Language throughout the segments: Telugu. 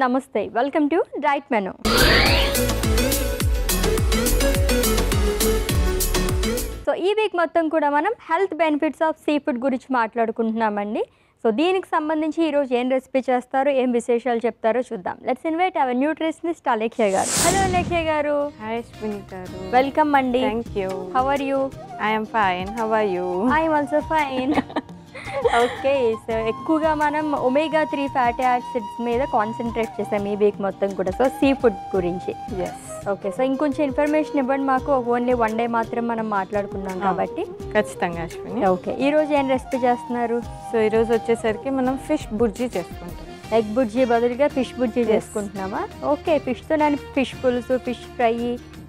నమస్తే welcome to right menu so ఈ వీక్ మొత్తం కూడా మనం health benefits of see food గురించి మాట్లాడుకుంటున్నామండి. సో దీనికి సంబంధించి ఈరోజు ఏం రెసిపీ చేస్తారో ఏం విశేషాలు చెప్తారో చూద్దాం. Let's invite our nutritionist Alekhya గారు. హలో అలేఖ్య గారు. హాయ్ అశ్విని గారు. వెల్కమ్ అండి. Thank you. How are you? I am fine. How are you? I am also fine. Okay, so ఎక్కువగా మనం ఒమేగా 3 ఫ్యాటీ యాసిడ్స్ మీద కాన్సన్ట్రేట్ చేసాం ఈ వీక్ మొత్తం కూడా. సో సీ ఫుడ్ గురించి. ఎస్. ఓకే, సో ఇంకొంచెం ఇన్ఫర్మేషన్ ఇవ్వండి మాకు. ఓన్లీ వన్ డే మాత్రం మనం మాట్లాడుకున్నాం కాబట్టి. ఖచ్చితంగా అశ్విని. ఓకే, ఈరోజు ఏం రెసిపీ చేస్తున్నారు? సో ఈరోజు వచ్చేసరికి మనం ఫిష్ బుర్జీ చేసుకుంటాం. ఎగ్ బుర్జీ బదులుగా ఫిష్ బుర్జీ చేసుకుంటున్నామా? ఓకే, ఫిష్తో నేను ఫిష్ పులుసు, ఫిష్ ఫ్రై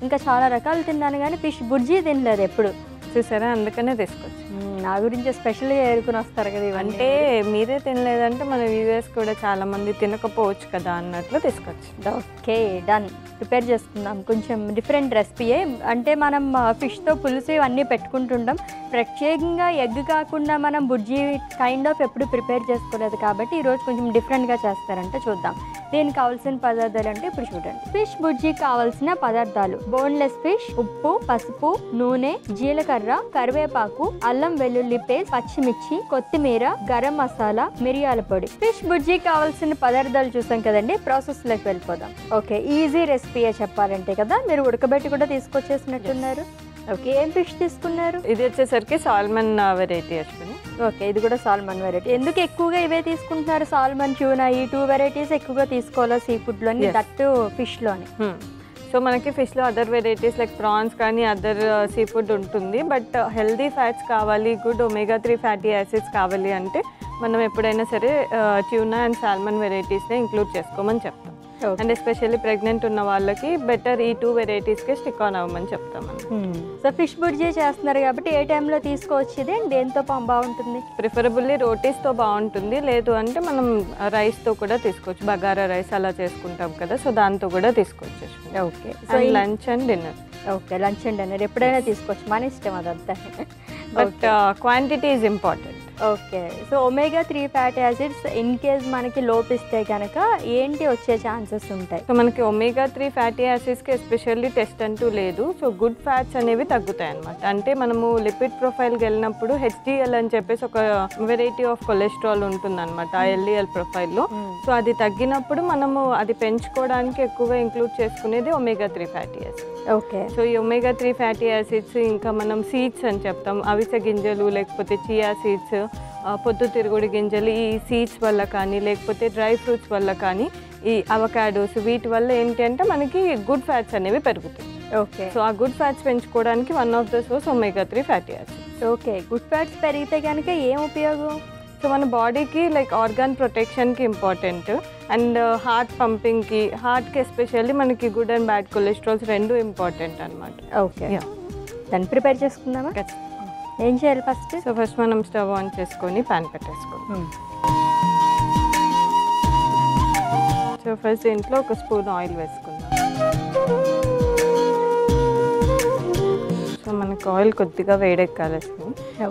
ఇంకా చాలా రకాలు తిన్నాను కానీ ఫిష్ బుర్జీ తినలేదు ఎప్పుడు. చూసారా, అందుకనే తీసుకొచ్చి నా గురించి స్పెషల్గా ఏరుకుని వస్తారు కదా ఇవన్నీ. అంటే మీరే తినలేదంటే మన వ్యూవర్స్ కూడా చాలా మంది తినకపోవచ్చు కదా అన్నట్లు తీసుకొచ్చి. Okay, done. ప్రిపేర్ చేసుకుందాం. కొంచెం డిఫరెంట్ రెసిపీయే. అంటే మనం ఫిష్తో పులుసు ఇవన్నీ పెట్టుకుంటుంటాం. ప్రత్యేకంగా ఎగ్ కాకుండా మనం బుర్జీ కైండ్ ఆఫ్ ఎప్పుడు ప్రిపేర్ చేసుకోలేదు కాబట్టి ఈరోజు కొంచెం డిఫరెంట్గా చేస్తారంటే చూద్దాం. దీనికి కావాల్సిన పదార్థాలు అంటే ఇప్పుడు చూడండి. ఫిష్ బుర్జీ కావాల్సిన పదార్థాలు: బోన్లెస్ ఫిష్, ఉప్పు, పసుపు, నూనె, జీలకర్ర, కరివేపాకు, అల్లం వెల్లుల్లి పేస్ట్, పచ్చిమిర్చి, కొత్తిమీర, గరం మసాలా, మిరియాల పొడి. ఫిష్ బుర్జీ కావాల్సిన పదార్థాలు చూసాం కదండి. ప్రాసెస్ లోకి వెళ్ళిపోదాం. ఓకే, ఈజీ రెసిపీయే చెప్పాలంటే కదా. మీరు ఉడకబెట్టి కూడా తీసుకొచ్చేసినట్టున్నారు. ఓకే, ఏం ఫిష్ తీసుకున్నారు? ఇది వచ్చేసరికి సాల్మన్ వెరైటీ అశ్విని. ఓకే, ఇది కూడా సాల్మన్ వెరైటీ. ఎందుకు ఎక్కువగా ఇవే తీసుకుంటున్నారు? సాల్మన్, ట్యూనా, ఈ 2 వెరైటీస్ ఎక్కువగా తీసుకోవాలా సీ ఫుడ్లోని, దట్టు ఫిష్లోని? సో మనకి ఫిష్లో అదర్ వెరైటీస్ లైక్ ప్రాన్స్ కానీ అదర్ సీ ఫుడ్ ఉంటుంది. బట్ హెల్దీ ఫ్యాట్స్ కావాలి, గుడ్ ఒమేగా 3 ఫ్యాటీ యాసిడ్స్ కావాలి అంటే మనం ఎప్పుడైనా సరే ట్యూనా అండ్ సాల్మన్ వెరైటీస్నే ఇంక్లూడ్ చేసుకోమని చెప్తాం. అండ్ ఎస్పెషల్లీ ప్రెగ్నెంట్ ఉన్న వాళ్ళకి బెటర్ ఈ 2 వెరైటీస్కే స్టిక్ ఆన్ అవ్వమని చెప్తాం. సో ఫిష్ బుర్జీ చేస్తున్నారు కాబట్టి ఏ టైంలో తీసుకోవచ్చు? ఇది దేంతో బాగుంటుంది? ప్రిఫరబుల్లీ రోటీస్తో బాగుంటుంది. లేదు అంటే మనం రైస్తో కూడా తీసుకోవచ్చు. బగారా రైస్ అలా చేసుకుంటాం కదా, సో దాంతో కూడా తీసుకోవచ్చు. Okay, so lunch and dinner. Okay, lunch and dinner ఎప్పుడైనా తీసుకోవచ్చు, మన ఇష్టం అదంతా. But quantity is important. Okay, so omega 3 fatty acids in case మనకి లోపిస్తే కనుక ఏంటి వచ్చే ఛాన్సెస్ ఉంటాయి? సో మనకి ఒమేగా 3 ఫ్యాటీ యాసిడ్స్కి ఎస్పెషల్లీ టెస్ట్ అంటూ లేదు. సో గుడ్ ఫ్యాట్స్ అనేవి తగ్గుతాయి అనమాట. అంటే మనము లిపిడ్ ప్రొఫైల్కి వెళ్ళినప్పుడు HDL అని చెప్పేసి ఒక వెరైటీ ఆఫ్ కొలెస్ట్రాల్ ఉంటుందన్నమాట ఆ LDL ప్రొఫైల్లో. సో అది తగ్గినప్పుడు మనము అది పెంచుకోవడానికి ఎక్కువగా ఇంక్లూడ్ చేసుకునేది omega 3 fatty acids. Okay, so ఈ ఒమేగా 3 ఫ్యాటీ యాసిడ్స్ ఇంకా మనం సీడ్స్ అని చెప్తాం. అవిసె గింజలు లేకపోతే చియా సీడ్స్, పొద్దుతిరుగుడు గింజలు, ఈ సీడ్స్ వల్ల కానీ లేకపోతే డ్రై ఫ్రూట్స్ వల్ల కానీ ఈ అవకాడోస్ వీటి వల్ల ఏంటి అంటే మనకి గుడ్ ఫ్యాట్స్ అనేవి పెరుగుతాయి. ఓకే, సో ఆ గుడ్ ఫ్యాట్స్ పెంచుకోవడానికి one of the source omega 3 fatty acids. Okay, good fats పెరిగితే కనుక ఏం ఉపయోగం? సో మన బాడీకి లైక్ ఆర్గాన్ ప్రొటెక్షన్కి ఇంపార్టెంట్ అండ్ హార్ట్ పంపింగ్కి, హార్ట్కి ఎస్పెషల్లీ మనకి గుడ్ అండ్ బ్యాడ్ కొలెస్ట్రాల్స్ రెండు ఇంపార్టెంట్ అనమాట. ఓకే, దాన్ని ప్రిపేర్ చేసుకుందామా? ఏం చేయాలి ఫస్ట్? సో ఫస్ట్ మనం స్టవ్ ఆన్ చేసుకొని ప్యాన్ పెట్టేసుకోండి. సో ఫస్ట్ దీంట్లో ఒక స్పూన్ ఆయిల్ వేసుకుందాం. సో మనకు ఆయిల్ కొద్దిగా వేడెక్కాలి.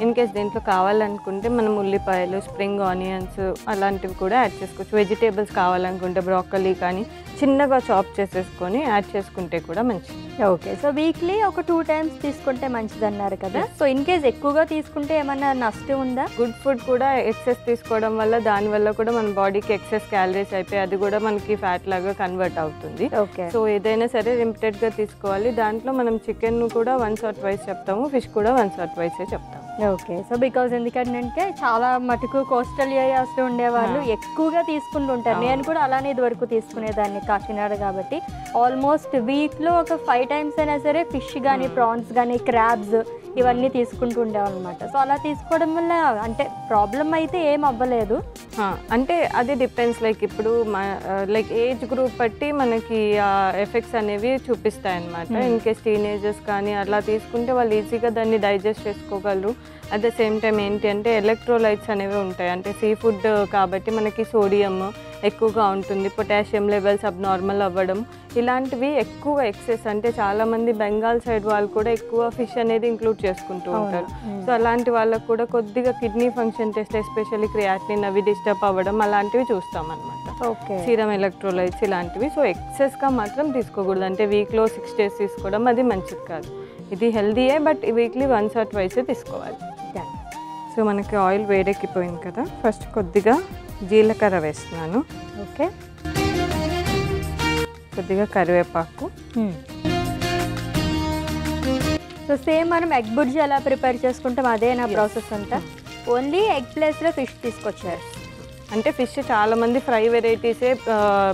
ఇన్ కేస్ దీంట్లో కావాలనుకుంటే మనం ఉల్లిపాయలు, స్ప్రింగ్ ఆనియన్స్ అలాంటివి కూడా యాడ్ చేసుకోవచ్చు. వెజిటేబుల్స్ కావాలనుకుంటే బ్రోకలీ కానీ చిన్నగా చాప్ చేసేసుకొని యాడ్ చేసుకుంటే కూడా మంచిది. ఓకే, సో వీక్లీ ఒక 2 టైమ్స్ తీసుకుంటే మంచిది అన్నారు కదా. సో ఇన్ కేస్ ఎక్కువగా తీసుకుంటే ఏమన్నా నష్టం ఉందా? గుడ్ ఫుడ్ కూడా ఎక్సెస్ తీసుకోవడం వల్ల దానివల్ల కూడా మన బాడీకి ఎక్సెస్ క్యాలరీస్ అయిపోయి అది కూడా మనకి ఫ్యాట్ లాగా కన్వర్ట్ అవుతుంది. ఓకే, సో ఏదైనా సరే లిమిటెడ్గా తీసుకోవాలి. దాంట్లో మనం చికెన్ కూడా 1 or 2 చెప్తాము, ఫిష్ కూడా 1 or 2 చెప్తాము. ఓకే, సో బికాజ్ ఎందుకంటే చాలా మటుకు కోస్టల్ ఏరియాస్లో ఉండేవాళ్ళు ఎక్కువగా తీసుకుంటుంటారు. నేను కూడా అలానే ఇది వరకు తీసుకునేదాన్ని కాకినాడ కాబట్టి. ఆల్మోస్ట్ వీక్లో ఒక 5 times అయినా సరే ఫిష్ కానీ, ప్రాన్స్ కానీ, క్రాబ్స్ ఇవన్నీ తీసుకుంటూ ఉండేవాళ్ళనమాట. సో అలా తీసుకోవడం వల్ల అంటే ప్రాబ్లం అయితే ఏం అవ్వలేదు. అంటే అది డిపెండ్స్, లైక్ ఇప్పుడు లైక్ ఏజ్ గ్రూప్ బట్టి మనకి ఎఫెక్ట్స్ అనేవి చూపిస్తాయి అన్నమాట. ఇన్ కేస్ టీనేజర్స్ కానీ అలా తీసుకుంటే వాళ్ళు ఈజీగా దాన్ని డైజెస్ట్ చేసుకోగలరు. అట్ ద సేమ్ టైం ఏంటి అంటే ఎలక్ట్రోలైట్స్ అనేవి ఉంటాయి. అంటే సీ ఫుడ్ కాబట్టి మనకి సోడియం ఎక్కువగా ఉంటుంది, పొటాషియం లెవెల్స్ అబ్నార్మల్ అవ్వడం, ఇలాంటివి ఎక్కువ ఎక్సెస్. అంటే చాలామంది బెంగాల్ సైడ్ వాళ్ళు కూడా ఎక్కువ ఫిష్ అనేది ఇంక్లూడ్ చేసుకుంటూ ఉంటారు. సో అలాంటి వాళ్ళకు కూడా కొద్దిగా kidney function test, especially creatinine అవి డిస్టర్బ్ అవ్వడం అలాంటివి చూస్తాం అనమాట. సీరం ఎలక్ట్రోలైట్స్ ఇలాంటివి. సో ఎక్సెస్గా మాత్రం తీసుకోకూడదు. అంటే వీక్లో 6 days తీసుకోవడం అది మంచిది కాదు. ఇది హెల్దీయే, బట్ వీక్లీ 1 or 2 తీసుకోవాలి. సో మనకి ఆయిల్ వేడెక్కిపోయింది కదా, ఫస్ట్ కొద్దిగా జీలకర్ర వేస్తున్నాను. ఓకే, కొద్దిగా కరివేపాకు. సో సేమ్ మనం ఎగ్ బుర్జీ ఎలా ప్రిపేర్ చేసుకుంటాం అదే నా ప్రాసెస్ అంతా. ఓన్లీ ఎగ్ ప్లేస్లో ఫిష్ తీసుకొచ్చారు. అంటే ఫిష్ చాలామంది ఫ్రై వెరైటీసే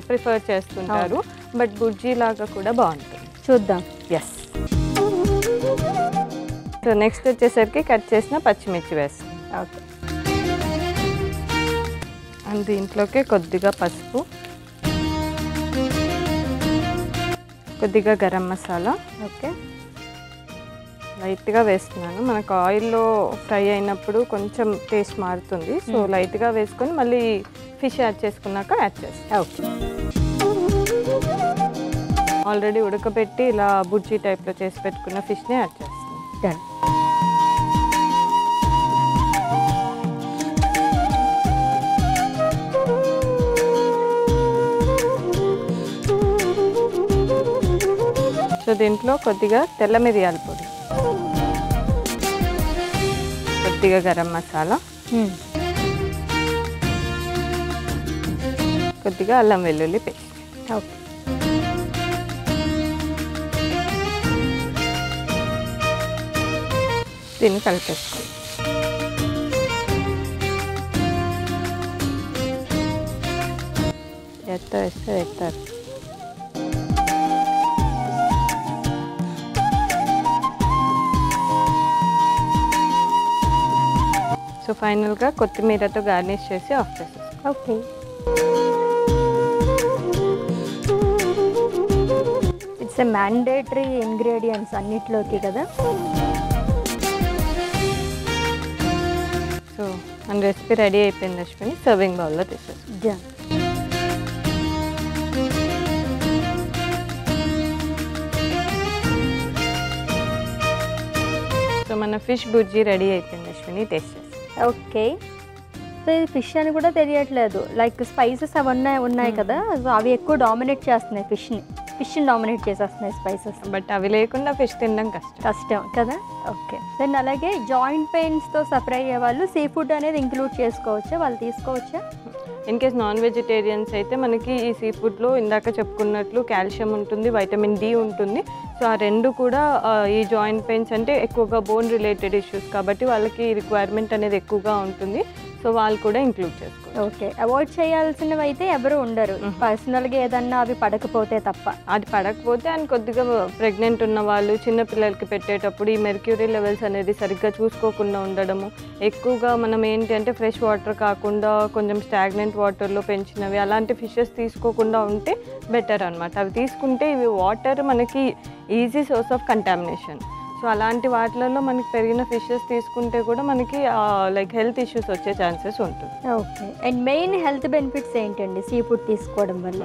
ప్రిఫర్ చేస్తుంటారు, బట్ బుర్జీ లాగా కూడా బాగుంటుంది. చూద్దాం. ఎస్. సో నెక్స్ట్ వచ్చేసరికి కట్ చేసిన పచ్చిమిర్చి వేస్తాం. ఓకే, అండ్ దీంట్లోకి కొద్దిగా పసుపు, కొద్దిగా గరం మసాలా. ఓకే, లైట్గా వేస్తున్నాను. మనకు ఆయిల్లో ఫ్రై అయినప్పుడు కొంచెం టేస్ట్ మారుతుంది. సో లైట్గా వేసుకొని మళ్ళీ ఫిష్ యాడ్ చేసుకున్నాక యాడ్ చేస్తాం. ఓకే, ఆల్రెడీ ఉడకబెట్టి ఇలా బుర్జీ టైప్లో చేసి పెట్టుకున్న ఫిష్ని యాడ్ చేస్తాం. డన్. సో దీంట్లో కొద్దిగా తెల్ల మిరియాల పొడి, కొద్దిగా గరం మసాలా, కొద్దిగా అల్లం వెల్లుల్లి పేస్ట్. ఓకే, దీన్ని కలిపేసుకోండి. ఎత్తారు. సో ఫైనల్గా కొత్తిమీరతో గార్నిష్ చేసి ఆఫ్ చేసేస్తాం. Okay, it's a mandatory ingredients అన్నిట్లోకి కదా. సో మన రెసిపీ రెడీ అయిపోయింది అశ్విని. సర్వింగ్ బౌల్లో తీసేస్తాం. సో మన ఫిష్ బుర్జీ రెడీ అయిపోయింది అశ్విని, టేస్ట్ చేస్తాం. ఓకే, సో ఇది ఫిష్ అని కూడా తెలియట్లేదు. లైక్ స్పైసెస్ అవన్నీ ఉన్నాయి కదా, సో అవి ఎక్కువ డామినేట్ చేస్తున్నాయి ఫిష్ని డామినేట్ చేసేస్తున్నాయి స్పైసెస్. బట్ అవి లేకుండా ఫిష్ తినడం కష్టం కదా. ఓకే, దెన్ అలాగే జాయింట్ పెయిన్స్తో సఫర్ అయ్యే వాళ్ళు సీ ఫుడ్ అనేది ఇంక్లూడ్ చేసుకోవచ్చా, వాళ్ళు తీసుకోవచ్చా? ఇన్ కేస్ నాన్ వెజిటేరియన్స్ అయితే మనకి ఈ సీ ఫుడ్లో ఇందాక చెప్పుకున్నట్లు కాల్షియం ఉంటుంది, వైటమిన్ డి ఉంటుంది. సో ఆ రెండు కూడా ఈ జాయింట్ పెయిన్స్ అంటే ఎక్కువగా బోన్ రిలేటెడ్ ఇష్యూస్ కాబట్టి వాళ్ళకి రిక్వైర్మెంట్ అనేది ఎక్కువగా ఉంటుంది. సో వాళ్ళు కూడా ఇంక్లూడ్ చేసుకోవచ్చు. ఓకే, అవాయిడ్ చేయాల్సినవి అయితే ఎవరు ఉండరు, పర్సనల్గా ఏదన్నా అవి పడకపోతే తప్ప. అది పడకపోతే అండ్ కొద్దిగా ప్రెగ్నెంట్ ఉన్న వాళ్ళు, చిన్న పిల్లలకి పెట్టేటప్పుడు ఈ మెర్క్యూరీ లెవెల్స్ అనేది సరిగ్గా చూసుకోకుండా ఉండడము, ఎక్కువగా మనం ఏంటి అంటే ఫ్రెష్ వాటర్ కాకుండా కొంచెం స్టాగ్నెంట్ వాటర్లో పెంచినవి అలాంటి ఫిషెస్ తీసుకోకుండా ఉంటే బెటర్ అనమాట. అవి తీసుకుంటే ఇవి వాటర్ మనకి easy source of contamination. So అలాంటి వాటిలలో మనకి పెరిగిన ఫిషెస్ తీసుకుంటే కూడా మనకి లైక్ హెల్త్ ఇష్యూస్ వచ్చే ఛాన్సెస్ ఉంటుంది. Okay, and main health benefits ఏంటండి సీ ఫుడ్ తీసుకోవడం వల్ల?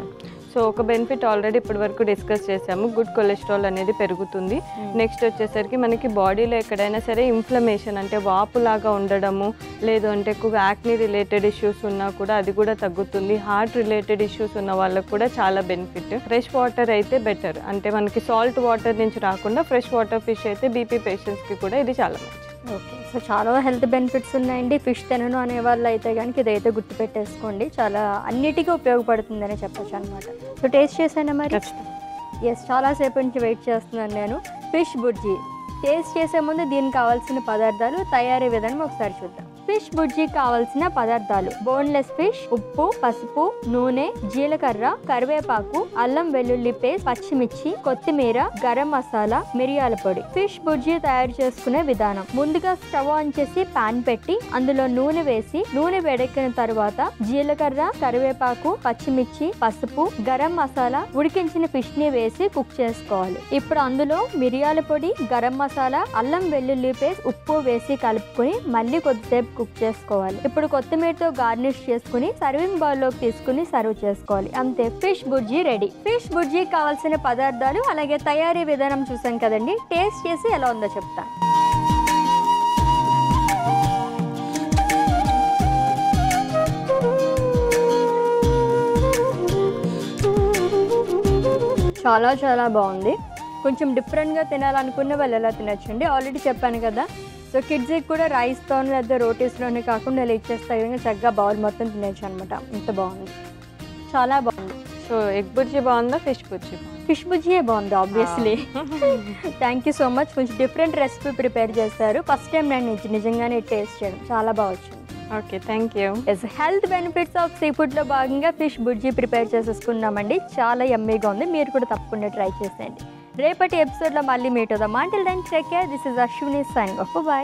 సో ఒక బెనిఫిట్ ఆల్రెడీ ఇప్పటి వరకు డిస్కస్ చేసాము, గుడ్ కొలెస్ట్రాల్ అనేది పెరుగుతుంది. నెక్స్ట్ వచ్చేసరికి మనకి బాడీలో ఎక్కడైనా సరే ఇన్ఫ్లమేషన్ అంటే వాపులాగా ఉండడము, లేదు అంటే ఎక్కువగా యాక్ని రిలేటెడ్ ఇష్యూస్ ఉన్నా కూడా అది కూడా తగ్గుతుంది. హార్ట్ రిలేటెడ్ ఇష్యూస్ ఉన్న వాళ్ళకు కూడా చాలా బెనిఫిట్. ఫ్రెష్ వాటర్ అయితే బెటర్, అంటే మనకి సాల్ట్ వాటర్ నుంచి రాకుండా ఫ్రెష్ వాటర్ ఫిష్ అయితే బీపీ పేషెంట్స్కి కూడా ఇది చాలా మంచిది. ఓకే, సో చాలా హెల్త్ బెనిఫిట్స్ ఉన్నాయండి. ఫిష్ తినను అనే వాళ్ళు అయితే కనుక ఇదైతే గుర్తుపెట్టేసుకోండి, చాలా అన్నిటికీ ఉపయోగపడుతుందని చెప్పచ్చు అనమాట. సో టేస్ట్ చేశాను మరి? ఎస్, చాలాసేపు నుంచి వెయిట్ చేస్తున్నాను నేను. ఫిష్ బుర్జీ టేస్ట్ చేసే ముందు దీనికి కావాల్సిన పదార్థాలు, తయారీ విధానం ఒకసారి చూద్దాం. ఫిష్ బుర్జీ కావాల్సిన పదార్థాలు: బోన్లెస్ ఫిష్, ఉప్పు, పసుపు, నూనె, జీలకర్ర, కరివేపాకు, అల్లం వెల్లుల్లి పేస్ట్, పచ్చిమిర్చి, కొత్తిమీర, గరం మసాలా, మిరియాల పొడి. ఫిష్ బుర్జీ తయారు చేసుకునే విధానం: ముందుగా స్టవ్ ఆన్ చేసి పాన్ పెట్టి అందులో నూనె వేసి నూనె వేడెక్కిన తర్వాత జీలకర్ర, కరివేపాకు, పచ్చిమిర్చి, పసుపు, గరం మసాలా, ఉడికించిన ఫిష్ ని వేసి కుక్ చేసుకోవాలి. ఇప్పుడు అందులో మిరియాల పొడి, గరం మసాలా, అల్లం వెల్లుల్లి పేస్ట్, ఉప్పు వేసి కలుపుకొని మళ్ళీ కొద్దిసేపు కుక్ చేసుకోవాలి. ఇప్పుడు కొత్తిమీరతో గార్నిష్ చేసుకుని సర్వింగ్ బౌల్ లోకి తీసుకుని సర్వ్ చేసుకోవాలి. అంతే, fish bhurji ready. Fish bhurji కావాల్సిన పదార్థాలు అలాగే తయారీ విధానం చూసాం కదండి. టేస్ట్ చేసి ఎలా ఉందో చెప్తాను. చాలా చాలా బాగుంది. కొంచెం డిఫరెంట్గా తినాలనుకున్న వాళ్ళు ఎలా తినచ్చండి. ఆల్రెడీ చెప్పాను కదా. సో కిడ్స్కి కూడా రైస్తో లేదా రోటీస్లోనే కాకుండా ఇలా ఇచ్చేస్తే చక్కగా బౌల్ మొత్తం తినచ్చు అనమాట. ఇంత బాగుంది, చాలా బాగుంది. సో ఎగ్ బుర్జీ బాగుందా, ఫిష్ బుర్జీ? ఫిష్ బుర్జీయే బాగుంది obviously. Thank you so much. కొంచెం డిఫరెంట్ రెసిపీ ప్రిపేర్ చేస్తారు. ఫస్ట్ టైం నేను నిజంగానే టేస్ట్ చేయడం చాలా బాగా వచ్చింది. Okay, thank you. Health benefits of sea ఫుడ్లో భాగంగా ఫిష్ బుర్జీ ప్రిపేర్ చేసేసుకున్నామండి. చాలా యమ్మీగా ఉంది. మీరు కూడా తప్పకుండా ట్రై చేసేయండి. రేపటి ఎపిసోడ్లో మళ్ళీ మీట్ అవుదాం. Until then take care. This is Ashwini signing off. By.